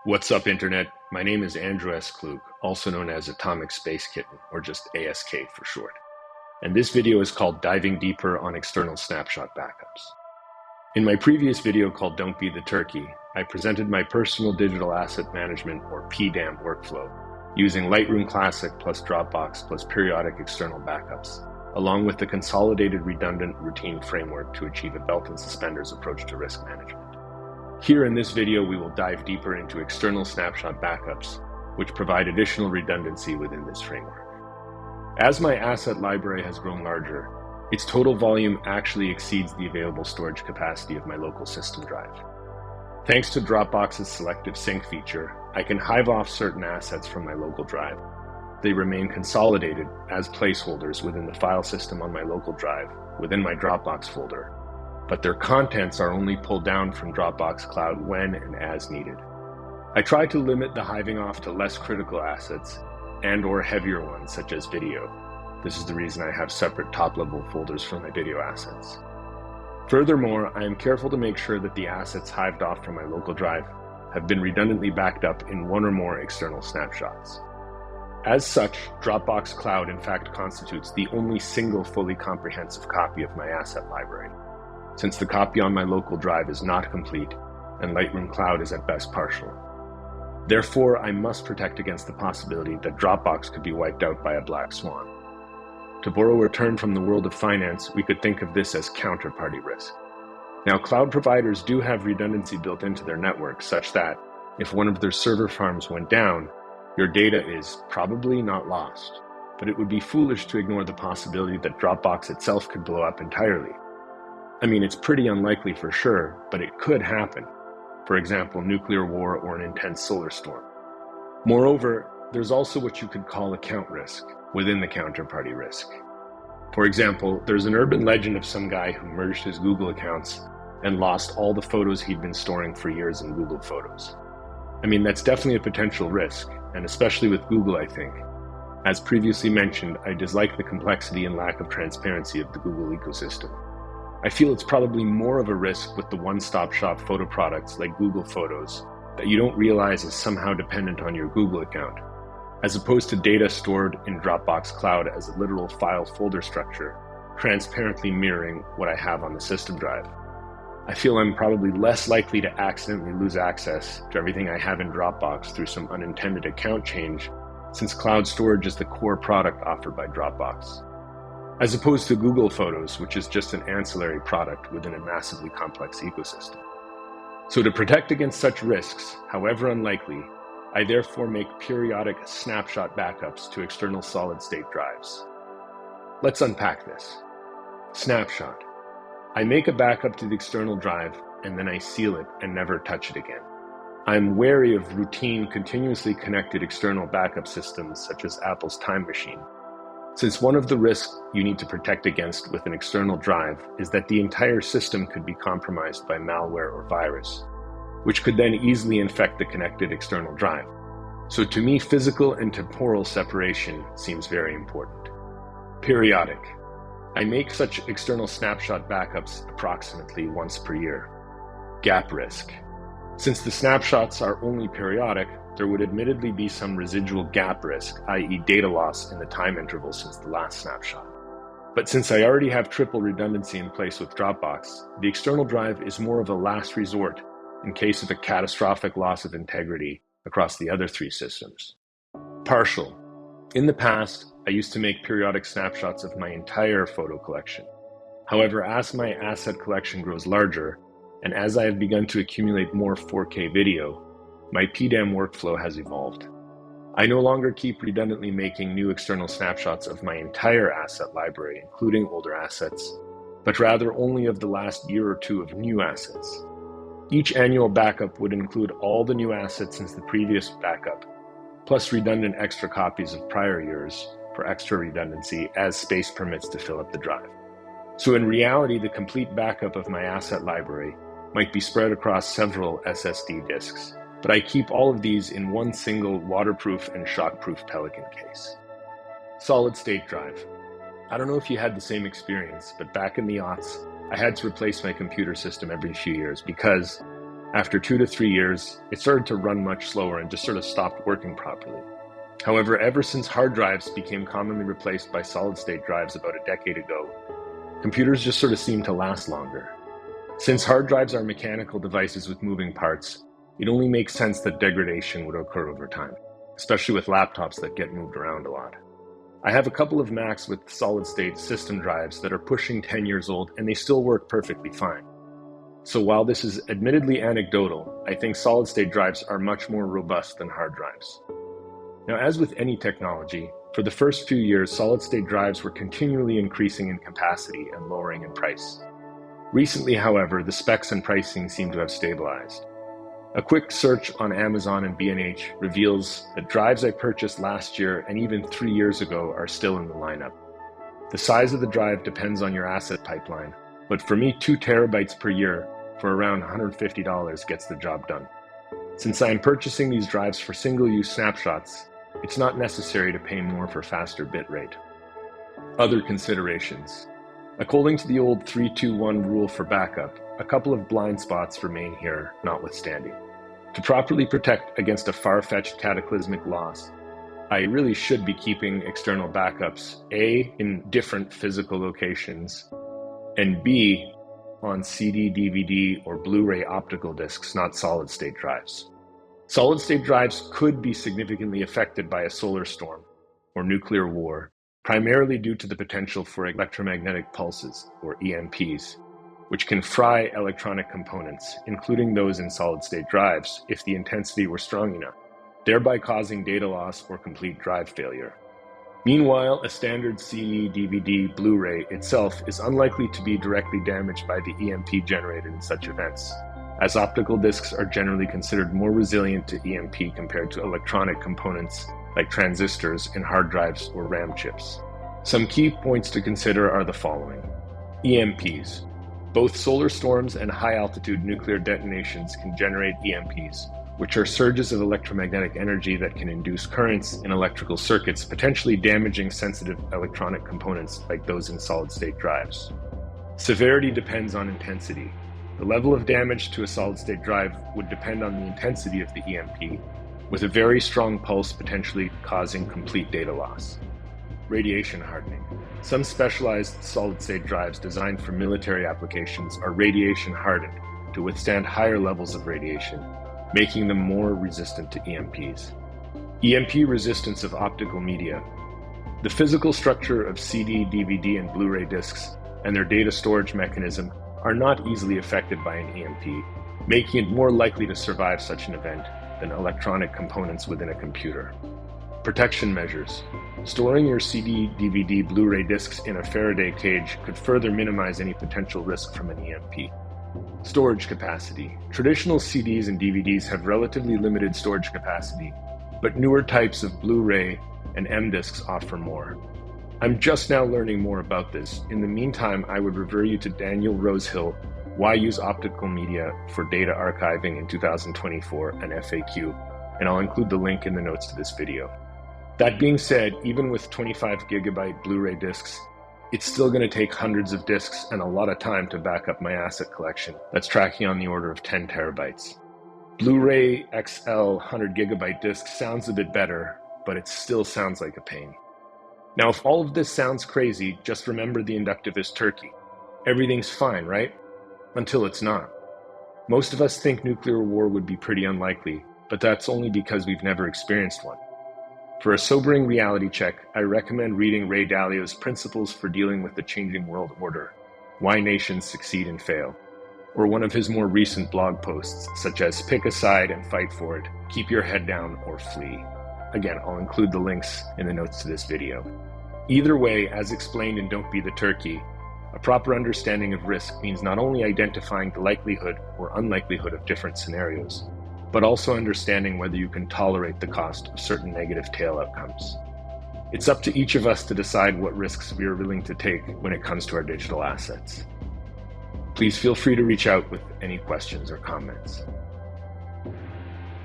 What's up, Internet? My name is Andrew S. Klug, also known as Atomic Space Kitten, or just ASK for short. And this video is called Diving Deeper on External Snapshot Backups. In my previous video called Don't Be the Turkey, I presented my personal digital asset management, or PDAM workflow, using Lightroom Classic plus Dropbox plus periodic external backups, along with the Consolidated Redundant Routine framework to achieve a belt and suspenders approach to risk management. Here in this video, we will dive deeper into external snapshot backups, which provide additional redundancy within this framework. As my asset library has grown larger, its total volume actually exceeds the available storage capacity of my local system drive. Thanks to Dropbox's selective sync feature, I can hive off certain assets from my local drive. They remain consolidated as placeholders within the file system on my local drive within my Dropbox folder, but their contents are only pulled down from Dropbox Cloud when and as needed. I try to limit the hiving off to less critical assets and/or heavier ones such as video. This is the reason I have separate top-level folders for my video assets. Furthermore, I am careful to make sure that the assets hived off from my local drive have been redundantly backed up in one or more external snapshots. As such, Dropbox Cloud in fact constitutes the only single fully comprehensive copy of my asset library, since the copy on my local drive is not complete and Lightroom Cloud is at best partial. Therefore, I must protect against the possibility that Dropbox could be wiped out by a black swan. To borrow a term from the world of finance, we could think of this as counterparty risk. Now, cloud providers do have redundancy built into their network such that if one of their server farms went down, your data is probably not lost, but it would be foolish to ignore the possibility that Dropbox itself could blow up entirely. I mean, it's pretty unlikely for sure, but it could happen. For example, nuclear war or an intense solar storm. Moreover, there's also what you could call account risk within the counterparty risk. For example, there's an urban legend of some guy who merged his Google accounts and lost all the photos he'd been storing for years in Google Photos. I mean, that's definitely a potential risk, and especially with Google, I think. As previously mentioned, I dislike the complexity and lack of transparency of the Google ecosystem. I feel it's probably more of a risk with the one-stop shop photo products like Google Photos that you don't realize is somehow dependent on your Google account, as opposed to data stored in Dropbox Cloud as a literal file folder structure, transparently mirroring what I have on the system drive. I feel I'm probably less likely to accidentally lose access to everything I have in Dropbox through some unintended account change, since cloud storage is the core product offered by Dropbox, as opposed to Google Photos, which is just an ancillary product within a massively complex ecosystem. So to protect against such risks, however unlikely, I therefore make periodic snapshot backups to external solid-state drives. Let's unpack this. Snapshot. I make a backup to the external drive, and then I seal it and never touch it again. I'm wary of routine, continuously connected external backup systems such as Apple's Time Machine, since one of the risks you need to protect against with an external drive is that the entire system could be compromised by malware or virus, which could then easily infect the connected external drive. So to me, physical and temporal separation seems very important. Periodic. I make such external snapshot backups approximately once per year. Gap risk. Since the snapshots are only periodic, there would admittedly be some residual gap risk, i.e. data loss in the time interval since the last snapshot. But since I already have triple redundancy in place with Dropbox, the external drive is more of a last resort in case of a catastrophic loss of integrity across the other three systems. Partial. In the past, I used to make periodic snapshots of my entire photo collection. However, as my asset collection grows larger, and as I have begun to accumulate more 4K video, my PDAM workflow has evolved. I no longer keep redundantly making new external snapshots of my entire asset library, including older assets, but rather only of the last year or two of new assets. Each annual backup would include all the new assets since the previous backup, plus redundant extra copies of prior years for extra redundancy as space permits to fill up the drive. So in reality, the complete backup of my asset library might be spread across several SSD disks, but I keep all of these in one single waterproof and shockproof Pelican case. Solid-state drive. I don't know if you had the same experience, but back in the aughts, I had to replace my computer system every few years because, After 2 to 3 years, it started to run much slower and just sort of stopped working properly. However, ever since hard drives became commonly replaced by solid-state drives about a decade ago, computers just sort of seem to last longer. Since hard drives are mechanical devices with moving parts, it only makes sense that degradation would occur over time, especially with laptops that get moved around a lot. I have a couple of Macs with solid-state system drives that are pushing 10 years old and they still work perfectly fine. So while this is admittedly anecdotal, I think solid-state drives are much more robust than hard drives. Now, as with any technology, for the first few years, solid-state drives were continually increasing in capacity and lowering in price. Recently, however, the specs and pricing seem to have stabilized. A quick search on Amazon and B&H reveals that drives I purchased last year and even 3 years ago are still in the lineup. The size of the drive depends on your asset pipeline, but for me, 2 terabytes per year for around $150 gets the job done. Since I am purchasing these drives for single-use snapshots, it's not necessary to pay more for faster bitrate. Other considerations. According to the old 3-2-1 rule for backup, a couple of blind spots remain here, notwithstanding. To properly protect against a far-fetched cataclysmic loss, I really should be keeping external backups, A, in different physical locations, and B, on CD, DVD, or Blu-ray optical discs, not solid-state drives. Solid-state drives could be significantly affected by a solar storm or nuclear war, primarily due to the potential for electromagnetic pulses, or EMPs, which can fry electronic components, including those in solid-state drives, if the intensity were strong enough, thereby causing data loss or complete drive failure. Meanwhile, a standard CD, DVD, Blu-ray itself is unlikely to be directly damaged by the EMP generated in such events, as optical discs are generally considered more resilient to EMP compared to electronic components like transistors in hard drives or RAM chips. Some key points to consider are the following. EMPs. Both solar storms and high-altitude nuclear detonations can generate EMPs, which are surges of electromagnetic energy that can induce currents in electrical circuits, potentially damaging sensitive electronic components like those in solid-state drives. Severity depends on intensity. The level of damage to a solid-state drive would depend on the intensity of the EMP, with a very strong pulse potentially causing complete data loss. Radiation hardening. Some specialized solid-state drives designed for military applications are radiation hardened to withstand higher levels of radiation, making them more resistant to EMPs. EMP resistance of optical media. The physical structure of CD, DVD, and Blu-ray discs and their data storage mechanism are not easily affected by an EMP, making it more likely to survive such an event than electronic components within a computer. Protection measures. Storing your CD, DVD, Blu-ray discs in a Faraday cage could further minimize any potential risk from an EMP. Storage capacity. Traditional CDs and DVDs have relatively limited storage capacity, but newer types of Blu-ray and M-discs offer more. I'm just now learning more about this. In the meantime, I would refer you to Daniel Rosehill, Why Use Optical Media for Data Archiving in 2024, an FAQ, and I'll include the link in the notes to this video. That being said, even with 25 gigabyte Blu-ray discs, it's still going to take hundreds of discs and a lot of time to back up my asset collection that's tracking on the order of 10 terabytes. Blu-ray XL 100 gigabyte disc sounds a bit better, but it still sounds like a pain. Now, if all of this sounds crazy, just remember the inductivist turkey. Everything's fine, right? Until it's not. Most of us think nuclear war would be pretty unlikely, but that's only because we've never experienced one. For a sobering reality check, I recommend reading Ray Dalio's Principles for Dealing with the Changing World Order, Why Nations Succeed and Fail, or one of his more recent blog posts, such as Pick a Side and Fight for It, Keep Your Head Down or Flee. Again, I'll include the links in the notes to this video. Either way, as explained in Don't Be the Turkey, a proper understanding of risk means not only identifying the likelihood or unlikelihood of different scenarios, but also understanding whether you can tolerate the cost of certain negative tail outcomes. It's up to each of us to decide what risks we are willing to take when it comes to our digital assets. Please feel free to reach out with any questions or comments.